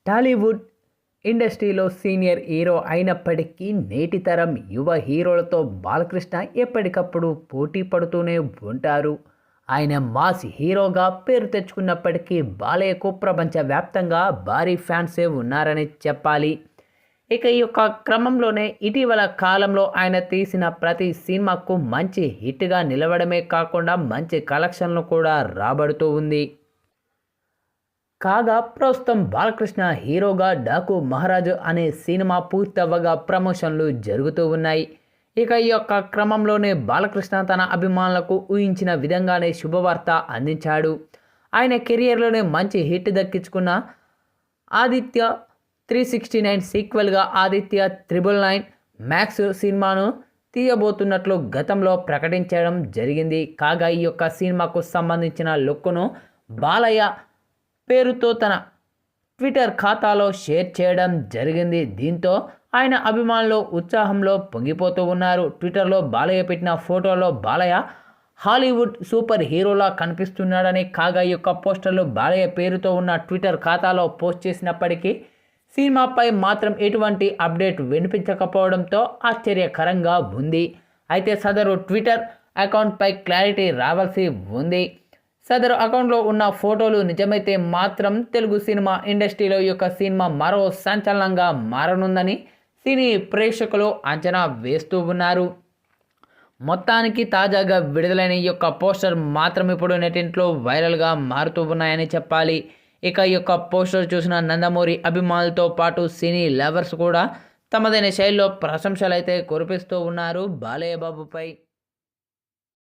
టాలీవుడ్ ఇండస్ట్రీలో senior hero అయినప్పటికీ నేటి తరం యువ హీరోలతో బాలకృష్ణ ఎప్పటికప్పుడు పోటీ పడుతూనే ఉంటారు. ఆయన మాస్ హీరోగా పేరు తెచ్చుకున్నప్పటికీ బాలయ్యకు ప్రపంచవ్యాప్తంగా భారీ ఫ్యాన్సే ఉన్నారని చెప్పాలి. ఇక ఈ యొక్క క్రమంలోనే ఇటీవల కాలంలో ఆయన తీసిన ప్రతి సినిమాకు మంచి హిట్గా నిలవడమే కాకుండా మంచి కలెక్షన్లు కూడా రాబడుతూ ఉంది. కాగా ప్రస్తుతం బాలకృష్ణ హీరోగా డాకు మహారాజు అనే సినిమా పూర్తవ్వగా ప్రమోషన్లు జరుగుతూ ఉన్నాయి. ఇక ఈ యొక్క క్రమంలోనే బాలకృష్ణ తన అభిమానులకు ఊహించిన విధంగానే శుభవార్త అందించాడు. ఆయన కెరియర్లోనే మంచి హిట్ దక్కించుకున్న ఆదిత్య 369 సీక్వెల్గా ఆదిత్య 999 మ్యాక్స్ సినిమాను తీయబోతున్నట్లు గతంలో ప్రకటించడం జరిగింది. కాగా ఈ యొక్క సినిమాకు సంబంధించిన లుక్ను బాలయ్య పేరుతో తన ట్విట్టర్ ఖాతాలో షేర్ చేయడం జరిగింది. దీంతో ఆయన అభిమానులు ఉత్సాహంలో పొంగిపోతూ ఉన్నారు. ట్విట్టర్లో బాలయ్య పెట్టిన ఫోటోలో బాలయ్య హాలీవుడ్ సూపర్ హీరోలా కనిపిస్తున్నాడని, కాగా ఈ యొక్క పోస్టర్లు బాలయ్య పేరుతో ఉన్న ట్విట్టర్ ఖాతాలో పోస్ట్ చేసినప్పటికీ సినిమాపై మాత్రం ఎటువంటి అప్డేట్ వినిపించకపోవడంతో ఆశ్చర్యకరంగా ఉంది. అయితే సదరు ట్విట్టర్ అకౌంట్పై క్లారిటీ రావాల్సి ఉంది. సదరు అకౌంట్లో ఉన్న ఫోటోలు నిజమైతే మాత్రం తెలుగు సినిమా ఇండస్ట్రీలో ఈ యొక్క సినిమా మరో సంచలనంగా మారనుందని సినీ ప్రేక్షకులు అంచనా వేస్తూ ఉన్నారు. మొత్తానికి తాజాగా విడుదలైన ఈ యొక్క పోస్టర్ మాత్రం ఇప్పుడు నెట్టింట్లో వైరల్గా మారుతూ ఉన్నాయని చెప్పాలి. ఇక ఈ యొక్క పోస్టర్ చూసిన నందమూరి అభిమానులతో పాటు సినీ లవర్స్ కూడా తమదైన శైలిలో ప్రశంసలు అయితే కురిపిస్తూ ఉన్నారు బాలయ్య బాబుపై.